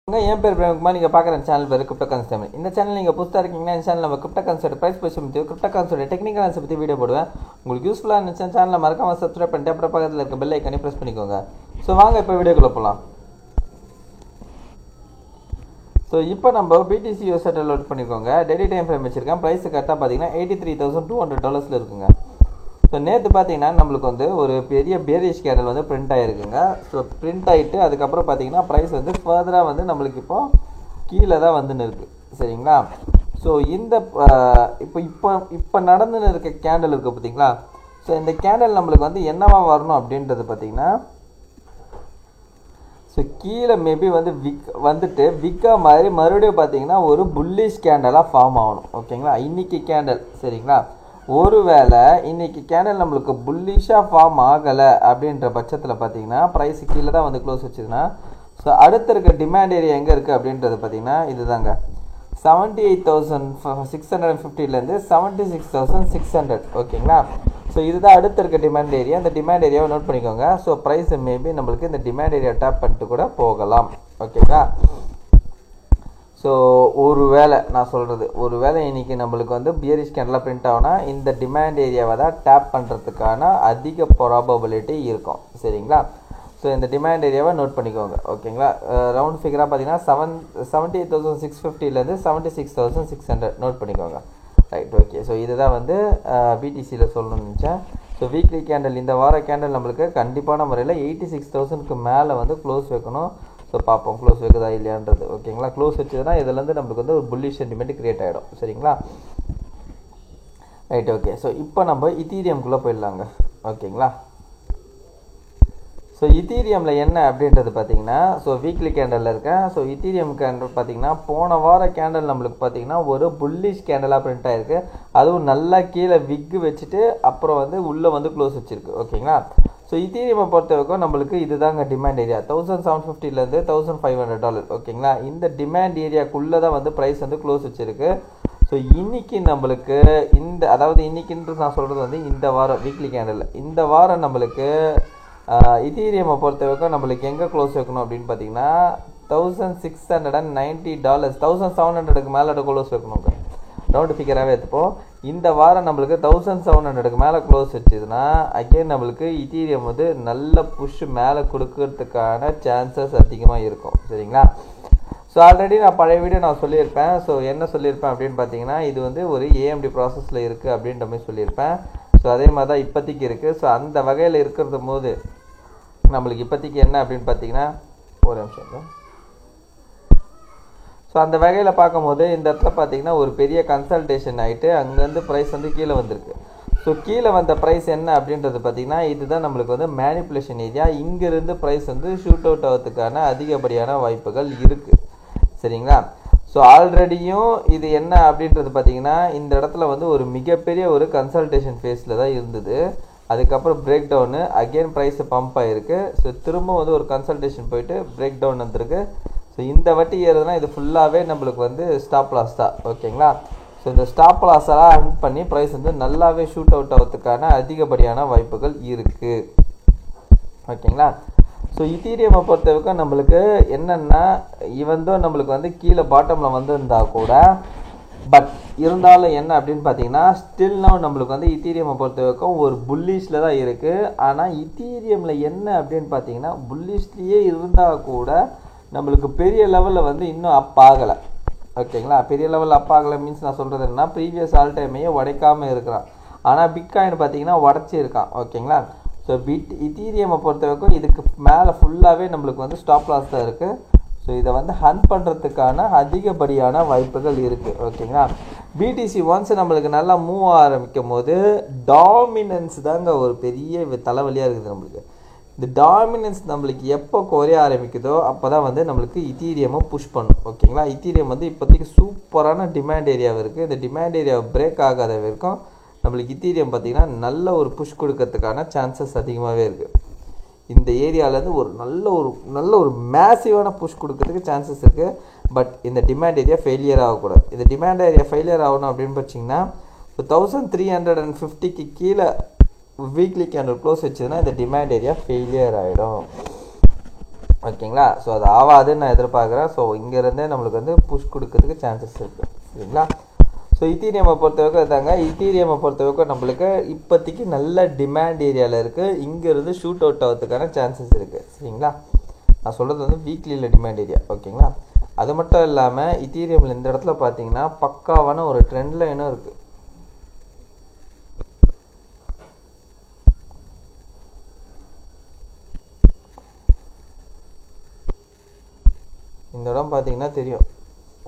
என் பேர் பிரேம்குமார். நீங்கள் பார்க்குற சேனல் பேர் கிரிப்டோ கான்செப்ட் தமிழ். இந்த சேனல் நீங்கள் புதுசாக இருக்கீங்கன்னா இந்த சேனல் நம்ம கிரிப்டோ கான்செப்ட் ப்ரைஸ் பேச முடியும், கிரிப்டோ கான்செப்ட் டெக்னிக்கல் ஆன்சர் பற்றி வீடியோ போடுவேன். உங்களுக்கு யூஸ்ஃபுல்லாக இருந்துச்சு சேனலில் மறக்காம சப்ஸ்கிரைப் பண்ணிட்டு அப்புறம் பக்கத்தில் இருக்க பெல் ஐக்கானே ப்ரெஸ் பண்ணிக்கோங்க. ஸோ வாங்க இப்போ வீடியோக்குள்ளே போகலாம். ஸோ இப்போ நம்ம BTC யூஎஸ்டி லோட் பண்ணிக்கோங்க. டெய்லி டைம் ஃப்ரேம் வச்சிருக்கேன். ப்ரைஸ் கரெக்டாக பார்த்தீங்கன்னா $83,200 இருக்குங்க. ஸோ நேற்று பார்த்தீங்கன்னா நம்மளுக்கு வந்து ஒரு பெரிய பேரிஷ் கேண்டல் வந்து பிரிண்ட் ஆகிருக்குங்க. ஸோ பிரிண்ட் ஆகிட்டு அதுக்கப்புறம் பார்த்தீங்கன்னா ப்ரைஸ் வந்து ஃபர்தராக வந்து நம்மளுக்கு இப்போது கீழே தான் வந்துன்னு இருக்குது, சரிங்களா? ஸோ இந்த இப்போ நடந்துன்னு இருக்க கேண்டல் இருக்குது பார்த்தீங்களா? ஸோ இந்த கேண்டல் நம்மளுக்கு வந்து என்னவா வரணும் அப்படின்றது பார்த்தீங்கன்னா, ஸோ கீழே மேபி வந்து வந்துட்டு விக்கா மாதிரி மறுபடியும் பார்த்தீங்கன்னா ஒரு புல்லிஷ் கேண்டலாக ஃபார்ம் ஆகணும், ஓகேங்களா? இன்றைக்கி கேண்டல், சரிங்களா? ஒருவேளை இன்றைக்கி கேண்டல் நம்மளுக்கு புல்லிஷாக ஃபார்ம் ஆகலை அப்படின்ற பட்சத்தில் பார்த்தீங்கன்னா ப்ரைஸ் கீழே தான் வந்து க்ளோஸ் வச்சுதுன்னா, ஸோ அடுத்த இருக்க டிமாண்ட் ஏரியா எங்கே இருக்குது அப்படின்றது பார்த்தீங்கன்னா இதுதாங்க, 78,650லேருந்து 76,600, ஓகேங்களா? ஸோ இதுதான் அடுத்த இருக்க டிமாண்ட் ஏரியா. இந்த டிமாண்ட் ஏரியாவை நோட் பண்ணிக்கோங்க. ஸோ ப்ரைஸ் மேபி நம்மளுக்கு இந்த டிமாண்ட் ஏரியா டேப் பண்ணிட்டு கூட போகலாம், ஓகேங்களா? ஸோ நான் சொல்கிறது ஒருவேளை இன்றைக்கி நம்மளுக்கு வந்து பியரிஷ் கேண்டலாக பிரிண்ட் ஆகுனா இந்த டிமாண்ட் ஏரியாவை தான் டேப் பண்ணுறதுக்கான அதிக ப்ராபபிலிட்டி இருக்கும், சரிங்களா? ஸோ இந்த டிமாண்ட் ஏரியாவை நோட் பண்ணிக்கோங்க, ஓகேங்களா? ரவுண்ட் ஃபிகராக பார்த்தீங்கன்னா 78,650லேருந்து 76,600 நோட் பண்ணிக்கோங்க, ரைட்? ஓகே. ஸோ இதுதான் வந்து BTCயில் சொல்லணும்னு நினச்சேன். ஸோ வீக்லி கேண்டல் இந்த வார கேண்டல் நம்மளுக்கு கண்டிப்பான முறையில் 86,000க்கு மேலே வந்து க்ளோஸ் வைக்கணும். ஸோ பார்ப்போம் க்ளோஸ் வைக்குதா இல்லையான்றது, ஓகேங்களா? க்ளோஸ் வச்சதுன்னா இதுலேருந்து நம்மளுக்கு வந்து ஒரு புல்லிஷ் சென்டிமெண்ட் கிரியேட் ஆகிடும், சரிங்களா? Right, okay. ஸோ இப்போ நம்ம இத்தீரியம்குள்ளே போயிடலாங்க, ஓகேங்களா? ஸோ இத்தீரியமில் என்ன அப்படின்றது பார்த்தீங்கன்னா, ஸோ வீக்லி கேண்டலில் இருக்கேன். ஸோ இத்தீரியம் கேண்டல் பார்த்தீங்கன்னா போன வார கேண்டல் நம்மளுக்கு பார்த்தீங்கன்னா ஒரு புல்லிஷ் கேண்டலாக பிரிண்ட் ஆகிருக்கு. அதுவும் நல்லா கீழே விக்கு வச்சுட்டு அப்புறம் வந்து உள்ளே வந்து க்ளோஸ் வச்சுருக்கு, ஓகேங்களா? ஸோ இத்தீரியமை பொறுத்த வரைக்கும் நம்மளுக்கு இதுதாங்க டிமாண்ட் ஏரியா, $1,750லேருந்து $1,500, ஓகேங்களா? இந்த டிமாண்ட் ஏரியாக்குள்ளே தான் வந்து ப்ரைஸ் வந்து க்ளோஸ் வச்சுருக்கு. ஸோ இன்றைக்கி நம்மளுக்கு அதாவது இன்றைக்கின்றது நான் சொல்கிறது வந்து இந்த வாரம் வீக்லி கேண்டலில் இந்த வாரம் நம்மளுக்கு இத்தீரியமை பொறுத்த வரைக்கும் நம்மளுக்கு எங்கே க்ளோஸ் வைக்கணும் அப்படின்னு பார்த்தீங்கன்னா $1,690, 1,700க்கு மேலே க்ளோஸ் வைக்கணுங்க. ரவுண்டு ஃபிகராகவே எடுத்துப்போம். இந்த வாரம் நம்மளுக்கு 1,700க்கு மேலே க்ளோஸ் வச்சுதுன்னா அகெயின் நம்மளுக்கு இத்தீரியம் வந்து நல்ல புஷ் மேலே கொடுக்கறதுக்கான சான்சஸ் அதிகமாக இருக்கும், சரிங்களா? ஸோ ஆல்ரெடி நான் பழைய வீடியோ நான் சொல்லியிருப்பேன். ஸோ என்ன சொல்லியிருப்பேன் அப்படின்னு பார்த்தீங்கன்னா, இது வந்து ஒரு AMD ப்ராசஸில் இருக்குது அப்படின்ற மாதிரி சொல்லியிருப்பேன். ஸோ அதே மாதிரி தான் இப்போதைக்கு இருக்குது. ஸோ அந்த வகையில் இருக்கிறது போது நம்மளுக்கு இப்போதைக்கு என்ன அப்படின்னு பார்த்தீங்கன்னா, ஒரு நிமிஷம். ஸோ அந்த வகையில் பார்க்கும்போது இந்த இடத்துல பார்த்தீங்கன்னா ஒரு பெரிய கன்சல்டேஷன் ஆகிட்டு அங்கேருந்து ப்ரைஸ் வந்து கீழே வந்திருக்கு. ஸோ கீழே வந்த ப்ரைஸ் என்ன அப்படின்றது பார்த்தீங்கன்னா இதுதான் நம்மளுக்கு வந்து மேனிப்புலேஷன் ஏரியா. இங்கேருந்து ப்ரைஸ் வந்து ஷூட் அவுட் ஆகிறதுக்கான அதிகப்படியான வாய்ப்புகள் இருக்குது, சரிங்களா? ஸோ ஆல்ரெடியும் இது என்ன அப்படின்றது பார்த்தீங்கன்னா இந்த இடத்துல வந்து ஒரு மிகப்பெரிய ஒரு கன்சல்டேஷன் ஃபேஸில் தான் இருந்தது. அதுக்கப்புறம் break down again price pump ஆகிருக்கு. ஸோ திரும்ப வந்து ஒரு கன்சல்டேஷன் போயிட்டு பிரேக் டவுன் வந்துருக்கு. ஸோ இந்த வட்டி ஏறுதுன்னா இது ஃபுல்லாகவே நம்மளுக்கு வந்து ஸ்டாப் லாஸ் தான், ஓகேங்களா? ஸோ இந்த ஸ்டாப் லாஸெல்லாம் ஹண்ட் பண்ணி ப்ரைஸ் வந்து நல்லாவே ஷூட் அவுட் ஆகிறதுக்கான அதிகப்படியான வாய்ப்புகள் இருக்குது, ஓகேங்களா? ஸோ இத்தீரியமை பொறுத்த வரைக்கும் நம்மளுக்கு என்னென்னா இவந்தோ நம்மளுக்கு வந்து கீழே பாட்டமில் வந்துருந்தால் கூட பட் இருந்தாலும் என்ன அப்படின்னு பார்த்தீங்கன்னா ஸ்டில் நவ் நம்மளுக்கு வந்து இத்தீரியமை பொறுத்த வரைக்கும் ஒரு புல்லிஷில் தான் இருக்குது. ஆனால் இத்தீரியமில் என்ன அப்படின்னு பார்த்தீங்கன்னா புல்லிஷ்லேயே இருந்தால் கூட நம்மளுக்கு பெரிய லெவலில் வந்து இன்னும் அப் ஆகலை, ஓகேங்களா? பெரிய லெவலில் அப் ஆகலை மீன்ஸ் நான் சொல்கிறது என்னன்னா ப்ரீவியஸ் ஆல் டைமையே உடைக்காமல் இருக்கிறான். ஆனால் பிட்காயின் பார்த்தீங்கன்னா உடச்சி இருக்கான், ஓகேங்களா? ஸோ இத்தீரியமை பொறுத்த வரைக்கும் இதுக்கு மேலே ஃபுல்லாகவே நம்மளுக்கு வந்து ஸ்டாப் லாஸ் தான் இருக்குது. ஸோ இதை வந்து ஹண்ட் பண்ணுறதுக்கான அதிகப்படியான வாய்ப்புகள் இருக்குது, ஓகேங்களா? BTC ஒன்ஸ் நம்மளுக்கு நல்லா மூவ் ஆரம்பிக்கும் போது டாமினன்ஸ் தாங்க ஒரு பெரிய தலைவலியாக இருக்குது நம்மளுக்கு. இந்த டாமினன்ஸ் நம்மளுக்கு எப்போ குறைய ஆரம்பிக்குதோ அப்போ தான் வந்து நம்மளுக்கு இத்தீரியமை புஷ் பண்ணும், ஓகேங்களா? இத்தீரியம் வந்து இப்போதைக்கு சூப்பரான டிமாண்ட் ஏரியாவும் இருக்குது. இந்த டிமாண்ட் ஏரியாவை பிரேக் ஆகாத வரைக்கும் நம்மளுக்கு இத்தீரியம் பார்த்திங்கன்னா நல்ல ஒரு புஷ் கொடுக்கறதுக்கான சான்சஸ் அதிகமாகவே இருக்குது. இந்த ஏரியாவிலேருந்து ஒரு நல்ல ஒரு மேசிவான புஷ் கொடுக்கறதுக்கு சான்சஸ் இருக்குது. பட் இந்த டிமாண்ட் ஏரியா ஃபெயிலியர் ஆகக்கூடாது. இந்த டிமாண்ட் ஏரியா ஃபெயிலியர் ஆகணும் அப்படின்னு பார்த்தீங்கன்னா 1,350க்கு கீழே வீக்லி கேண்டல் க்ளோஸ் வச்சதுன்னா இந்த டிமாண்ட் ஏரியா ஃபெயிலியர் ஆகிடும். ஓகேங்களா. ஸோ அது ஆகாதுன்னு நான் எதிர்பார்க்குறேன். ஸோ இங்கேருந்தே நம்மளுக்கு வந்து புஷ் கொடுக்கறதுக்கு சான்சஸ் இருக்குது. சரிங்களா. ஸோ இத்தீரியமை பொறுத்தவரைக்கும் இதாங்க. இத்தீரியமை பொறுத்தவரைக்கும் நம்மளுக்கு இப்போதைக்கு நல்ல டிமாண்ட் ஏரியாவில் இருக்குது. இங்கேருந்து ஷூட் அவுட் ஆகிறதுக்கான சான்சஸ் இருக்குது. சரிங்களா. நான் சொல்கிறது வந்து வீக்லியில் டிமாண்ட் ஏரியா. ஓகேங்களா. அது மட்டும் இல்லாமல் இத்தீரியமில் இந்த இடத்துல பார்த்தீங்கன்னா பக்காவான ஒரு ட்ரெண்ட் லைனும் இருக்குது. இந்த இடம் பார்த்தீங்கன்னா தெரியும்,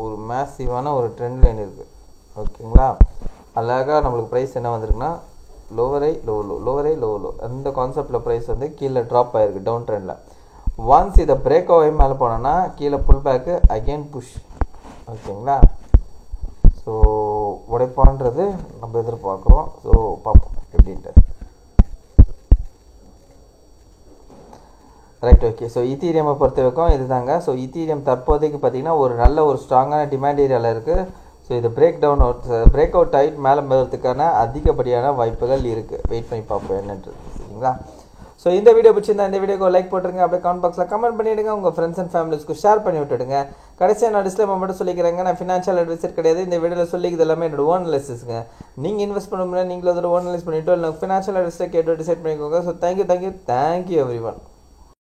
ஒரு மேசிவான ஒரு ட்ரெண்ட் லைன் இருக்குது. ஓகேங்களா. அழகாக நம்மளுக்கு ப்ரைஸ் என்ன வந்திருக்குன்னா லோவரை லோ லோ, லோவரை லோ லோ, அந்த கான்செப்டில் ப்ரைஸ் வந்து கீழே ட்ராப் ஆகிருக்கு டவுன் ட்ரெண்டில். ஒன்ஸ் இதை பிரேக் ஆகி மேலே போனோன்னா கீழே புல் பேக்கு அகெயின் புஷ். ஓகேங்களா. ஸோ உடைப்பான்றது நம்ம எதிர்பார்க்குறோம். ஸோ பார்ப்போம் எப்படின்ட்டு. ரைட். ஓகே. ஸோ இத்தீரியமை பொறுத்த வரைக்கும் இதுதாங்க. ஸோ இத்தீரியம் தற்போதைக்கு பார்த்தீங்கன்னா ஒரு நல்ல ஒரு ஸ்ட்ராங்கான டிமாண்ட் ஏரியாவில் இருக்குது. ஸோ இது பிரேக் அவுட் ஆகிட்டு மேலே போகிறதுக்கான அதிகப்படியான வாய்ப்புகள் இருக்குது. வெயிட் பண்ணி பார்ப்போம் என்னன்றது. சரிங்களா. ஸோ இந்த வீடியோ பிடிச்சிருந்தா இந்த வீடியோக்கு லைக் போட்டுருங்க. அப்படியே கமெண்ட் பாக்ஸில் கமெண்ட் பண்ணிவிடுங்க. உங்கள் ஃப்ரெண்ட்ஸ் அண்ட் ஃபேமிலிஸ்க்கு ஷேர் பண்ணி விட்டுடுங்க. கடைசியாக நான் டிஸ்க்ளைமர் மட்டும் சொல்லிக்கிறேங்க, நான் ஃபினான்ஷியல் அட்வைசர் கிடையாது. இந்த வீடியோவில் சொல்லிக்கிறது எல்லாமே என்னோட ஓன் அனாலிசிஸ்ங்க. நீங்கள் இன்வெஸ்ட் பண்ண முடியாது, நீங்களும் அதோட ஓன் அனலைஸ் பண்ணிவிட்டு இல்லை ஃபினான்ஷியல் அட்வைஸை கேட்டு டிசைட் பண்ணிக்கோங்க. So thank you every one.